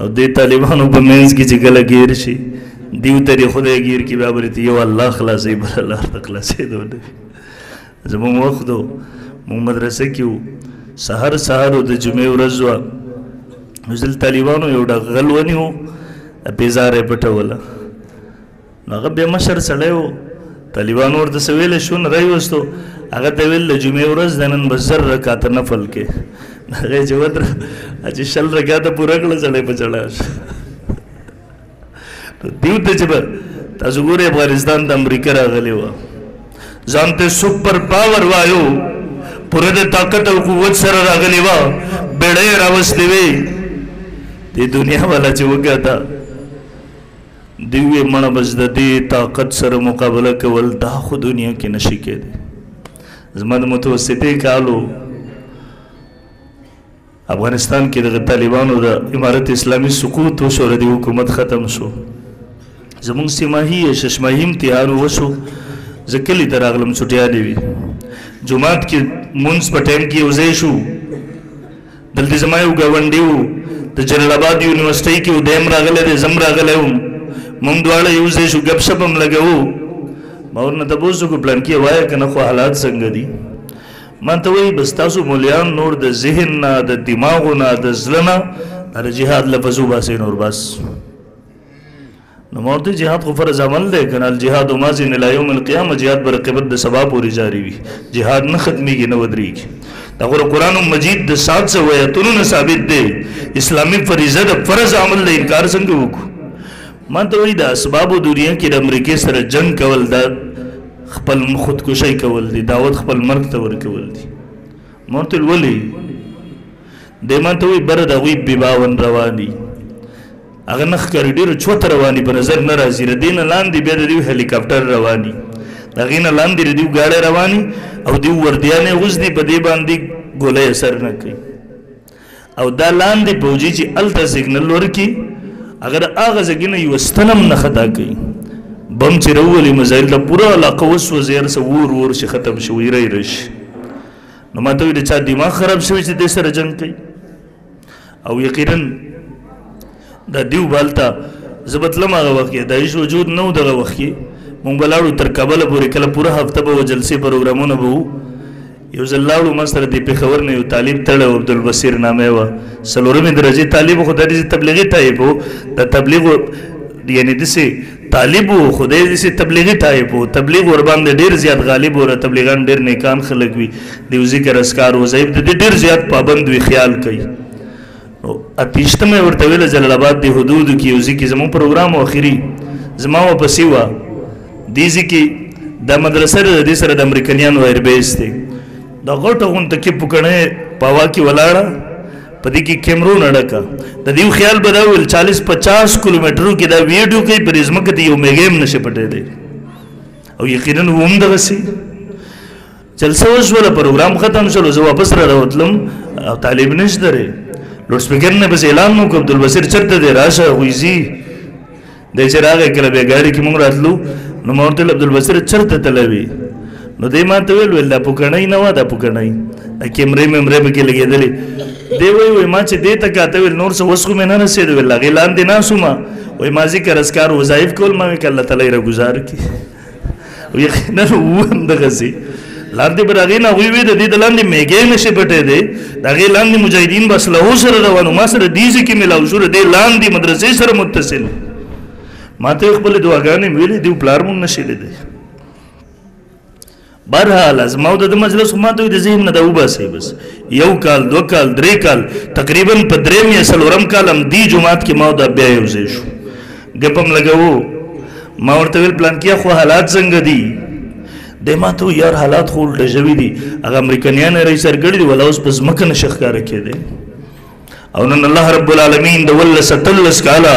او دې طالبانو په منځ کې چې کله ګیر شي دیو ته دې خدای ګیر کړي بیا به ورته یو الله خلاصوي بل الله ورته خلاصېدو نه وي زموږ وخت و موږ مدرسه کې وو سهار سهار د جمعې ورځ وه اوس دلته طالبانو یو ډغل ونیو پیزار یې پټوله نو هغه بیا مشر سړی و طالبانو ورته څه ویلی شو نه راویستو هغه ته ویل د جمعې ورځ د نن به 1000 رکعته نفل کې هغه یې چې ودره چې 100 رکعته پوره کړه سړی په چړه شو دیو ته چې به تاسو ګورئ افغانستان د امریکا راغلی وه ځان ته سپر پاور وایو پوره د طاقت او قوت سره راغلی وه بیړۍ یې راوستې وې دې دنیا والا چې وګاته دوی وې مړه بس د دې طاقت سره مقابله کول دا خو دنیا کې نشي کېدی زما د متوسطې کالو افغانستان کې دغه طالبانو د امارت اسلامي سقوط وشو د حکومت ختم شو زمونږ سیماهي ششماهي امتحان وشو زه کلي ته راغلم چټیانې وي جومات کې مونځ په ټایم کې یو ځای شو دلته زما یو ګاونډي و د جلال آباد یونیورسټۍ کې ودیم راغلی دی زم راغلی وم مونږ دواړه یو ځای شو ګپ شپ هم لګوو ما ورنه تپوس وکړو پلان کې وایه که نه خو حالات څنګه دي ما ته وایي بس تاسو مولیان نور د ذهن نه د دماغو نه د زړه نه د جهاد لفظ وباسئ نور بس نو ما ورته جهاد خو فرض عمل دی که نه الجهاد ماضی الی یوم القیامه جهاد به قیامت د سبا پورې جاري وي جهاد نه ختمیږي نه ودرېږي دا خو قرآن مجید د 700 آیتونو نه ثابت دی اسلامي فریضه د فرض عمل د انکار څنګه وکړو ما ته وایي د اسبابو دنیا کې د امریکې سره جنگ کول دا خپل خودکشي کول دي دعوت خپل مرګ ته ورکول دي ما ورته ویل ولې دی ما ته وایي بره د هغوی بیباون رواني هغه نه ښکاري ډېرو چوته رواني په نظر نه راځي د دې نه لاندې بیا د دوی هلیکاپټر رواني د هغې نه لاندې د دوی ګاډۍ رواني او دوی وردیانې غوځدي په دې باندې ګولۍ اثر نه کوي او دا لاندې پوجي چې هلته سیګنل ورکړي اگر هغه ځای نه یوه ستن هم نه خطا کوي بم چې راوولي مزایل له پوره علاقه وسوځي هر څه ور ور شي ختم شي ویره یې راشي نو ما ته وایي د چا دماغ خراب شوی چې دې سره جنګ کوي او یقینا دا دیو بالته زه به تلم هغه وخت کې د هیڅ وجود نه و دغه وخت کې مونږ به لاړو تر کابله پورې کله پوره هفته به و جلسې پروګرامونه به وو یو ځل لاړو ما سره د پېښور نه یو طالب تړی و عبدالبصیر نامه یې وه 4مې درجې طالب خو دا داسې تبلیغي ټایپ و د تبلیغ یعنې داسې طالب و خو دی داسې تبلیغي ټایپ و تبلیغ ورباندې ډېر زیات غالب و تبلیغان ډېر نیکان خلک وي د یو ذکر اذکار و ضعیف د دې ډېر زیات پابند وي خیال کوي نو اتیشتمه یې ورته ویله جلال آباد د حدودو کې یو ځای کې زموږ پروګرام و اخري زما ورپسې وه دې ځای کې دا مدرسه د دې سره د امریکنیانو ایربیس دی دا غټه غونته کې پوکڼۍ په هوا کې ولاړه په دې کې کیمرونه ډکه د دې خیال به دا ویل 40-50 کیلومترو کې دا ویډیو کوي پر ځمکه ته یو میږی هم نشي پټېدی او یقینا هم دغسې جلسه وشوله پروګرام ختم شولو زه واپس را راوتلم او طالب نشته دی لوډ سپیکر نه بس اعلان وکړو عبدالبصیر چېرته دی راشه هغوی ځي دی چې راغی کله بیا ګاډي کې موږ راتلو نو ما ورته ویل عبدالبصیر چېرته تللی وي نو دی ما ته ویل دا پوکڼۍ نه وه دا پوکڼۍ دا کیمرې ممرې پکې لګېدلې دی وایي ما چې دې ته کاته ویل نور څه وس خو مې نه رسېدو ویل هغې لاندې ناست وم وایي ما ذکر اذکار وظایف کول ما وایي که الله تعالی یې راګزار کړي یقینا وم دغسې لاندې به د هغې نه هغوی وی د دې د لاندې میږی نشي پټېدی د هغې لاندې مجاهدین به اسلحو سره روان ما سره دې ځای کې میلاو شو د دې لاندې مدرسې سره متصل ما ته یې خپلې دعاګانې مې ویلې دې پلار مونږ نشي لیدی برحال زما او د مجلس ما ته د ذهن نه دا وباسئ بس 1 کال 2 کال 3 کال تقریبا په 3 یا 4 کال هم دې جومات کې ما دا بیا یو ځای شو ګپ هم لګوو ما ورته ویل پلان کې خو حالات څنګه دي دی ما ته یار حالات خو الټه شوي دي هغه امریکنیان یې رایسرګړي دي ولا اوس په ځمکه نشي ښکاره کېدی او نن الله رب العالمین د 17 کاله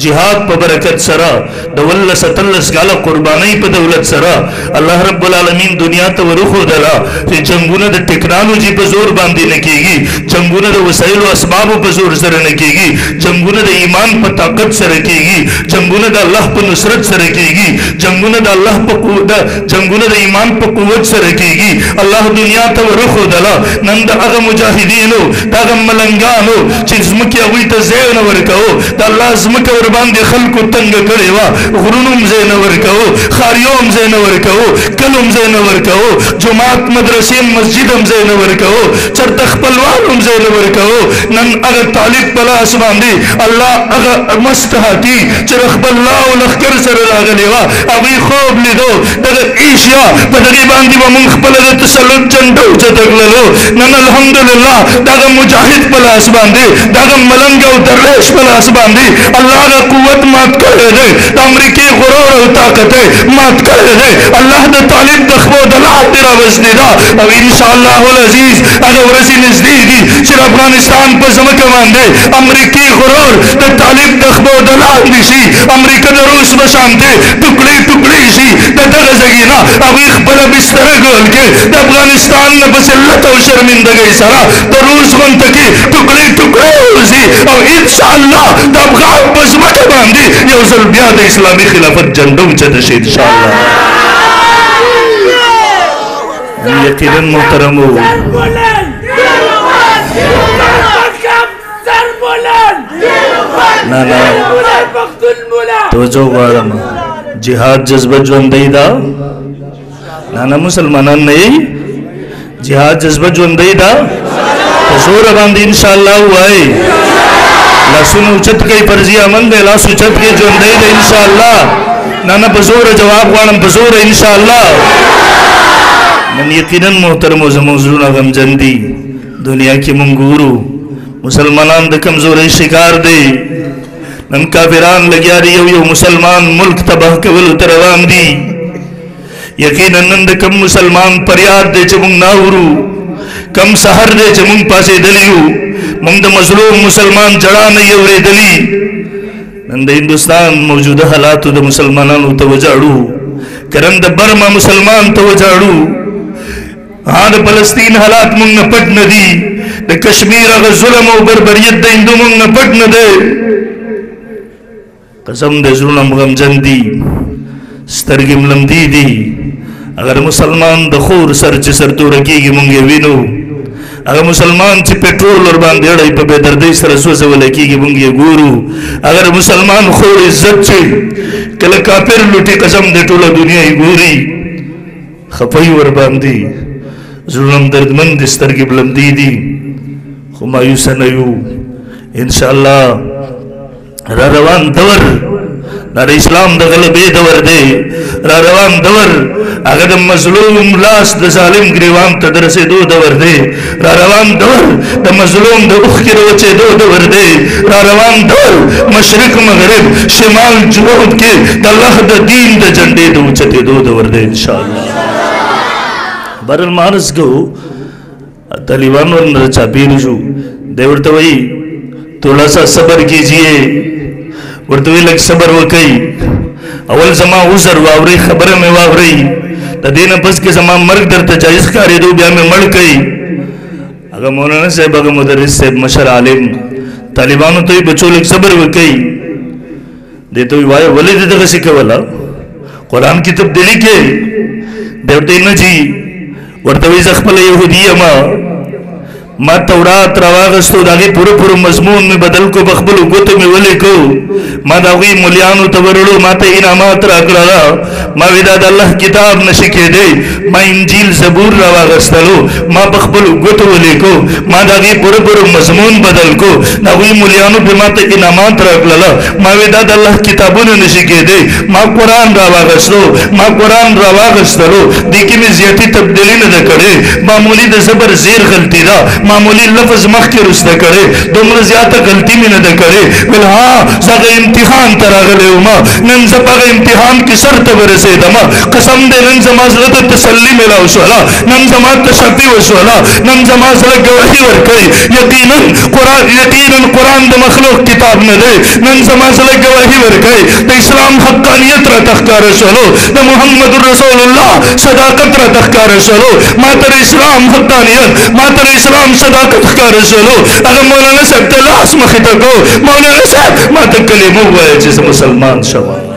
جهاد په برکت سره د 17 کاله قربانۍ په دولت سره الله رب العالمین دنیا ته ورخودله چې جنګونه د ټیکنالوژي په زور باندې نه کېږي جنګونه د وسایلو اسبابو په زور سره نه کېږي جنګونه د ایمان په طاقت سره کېږي جنګونه د الله په نصرت سره کېږي جنګونه د الله په قوت جنګونه د ایمان په قوت سره کېږي الله دنیا ته ورخودله نن د هغه مجاهدینو د هغه ملنګانو چې ځمکې هغوی ته ځای نه ورکوو د الله ځمکه ورباندې خلکو تنګه کړې وه غرونو هم ځای نه ورکوو ښاریو هم ځای نه ورکوو کلو هم ځای نه ورکوو جومات مدرسې مسجد هم ځای نه ورکوو چېرته خپلوان هم ځای نه ورکوو نن هغه طالب په لاس باندې الله هغه مست هاتي چې د خپل لاو لښکر سره راغلې وه هغوی خوب لیدو دغه ایشیا په دغې باندې به مونږ خپله د تسلط جنډه اوچته کړلو نن الحمدلله دغه مجاهد په لاس باندې دغه ملنګ او درویش په لاس باندې الله هغه قوت مات کړی دی د امریکې غرور او طاقت مات کړی دی الله د طالب د خپو د لاندې راوستې ده او انشاءالله العزیز هغه ورځې نږدې دي چې د افغانستان په ځمکه باندې امریکې غرور د طالب د خپو د لاندې شي امریکا د روس په شانتې ټوکړې ټوکړې شي د دغه ځایې نه هغوی خپله بستره ګول کې د افغانستان نه په ذلت او شرمندګۍ سره د روس غونته کې ټوکړې ټوکړې وځي او انشاءالله د افغان په ځمکه باندې یو ځل بیا د اسلامي خلافت جنډه اوچته شي انشاءالله یقینا محترمو نه نه توجه غواړم جهاد جذبه ژوندۍ ده نه نه مسلمانان نه یې جهاد جذبه ژوندۍ ده په زوره باندې انشاءالله ووایئ لاسونه اوچت کړئ فرضي عمل دی لاس اوچت کړئ ژوندۍ ده انشاءالله نه نه په زوره جواب غواړم په زوره انشاءالله نن یقینا محترمو زموږ زړونه غمجن دي دنیا کې مونږ ګورو مسلمانان د کمزورۍ شکار دی نن کافران لګیا دي یو یو مسلمان ملک تباه کولو ته روان دي یقینا نن د کم مسلمان فریاد دی چې مونږ نه اورو کم سحر دی چې مونږ پاڅېدلي یو مونږ د مظلوم مسلمان جړا نه یې اورېدلي نن د هندوستان موجوده حالاتو د مسلمانانو ته وجاړو کرن د برما مسلمان ته وجاړو د فلسطین حالات مونږ نه پټ نه دي د کشمیر هغه ظلم او بربریت د هندو مونږ نه پټ نه دی قسم د زړونه غمجن دي سترګې ملمدې دي اگر مسلمان د خور سر چې سرتوره کېږي مونږ یې وینو هغه مسلمان چې پټرول ورباندې اړوي په بېدردۍ سره سوځولی کېږي مونږ یې ګورو اگر مسلمان خور عزت چې کله کافر لوټي قسم د ټوله دنیا یې ګوري خفه یې ورباندې زړونه هم دردمن دي سترګې بلندې دي خو مایوسه نه یو انشاءالله را روان دور دا د اسلام د غلبې دور دی را روان دور هغه د مظلوم لاس د ظالم ګریوان ته د رسېدو دور دی را روان دور د مظلوم د اوښکې د وچېدو دور دی را روان دور مشرق مغرب شمال جنوب کې د الله د دین د جنډې د اوچتېدو دور دی انشاءالله بهرحال ما عرض کو طالبان ورنه چاپېر شو دی ورته وایي تھوڑا سا صبر کیجئے ورته وی لږ صبر وکئ اول زما عذر واورئ خبره مې واورئ د دې نه پس کې زما مرګ درته جایز ښکارېدو بیا مې مړ کئ هغه مولانا صاحب هغه مدرس صاحب مشر عالم طالبانو ته وی بچو لږ صبر وکئ دې ته وی وایه ولې دې دغسې کوله قرآن کې تبدیلي کې دی ورته نه جي ورته وی زه خپله یهودي یمه ما تورات راواغستو داغی پورو پورو مضمون میں بدل کو بخبلو گوتو میں ولی کو ما داغی ملیانو تورلو ما تا انعامات راکڑا ما ویداد اللہ کتاب نشکے دے ما انجیل زبور راواغستلو ما بخبلو گوتو ولی کو ما داغی پورو پورو مضمون بدل کو داغی ملیانو پہ ما تا انعامات راکڑا ما ویداد اللہ کتابون نشکے دے ما قرآن راواغستو ما قرآن راواغستلو دیکی میں زیادی تبدیلی ندکڑے معمولی دا زبر زیر غلطی دا معمولی لفظ مخ کے رسدہ کرے دومر زیادہ غلطی میں نہ کرے بل ہاں زاگہ امتحان تراغلے ہوما نن زباگہ امتحان کی سر تبرسے دما قسم دے نن زمازلت تسلی ملا وشوالا نن زماز تشفی وشوالا نن زمازلت گواہی ورکے یقیناً قرآن دا مخلوق کتاب نہ دے نن زمازلت گواہی ورکے دا اسلام حقانیت را تخکار شلو دا محمد رسول اللہ صداقت را تخکار شلو ماتر اسلام حقانیت ماتر اسلام صداقت ښکار شلو هغه مولانا صاحب ته لاس مخې ته کو مولانا صاحب ما ته کلمه ووایه چې زه مسلمان شوم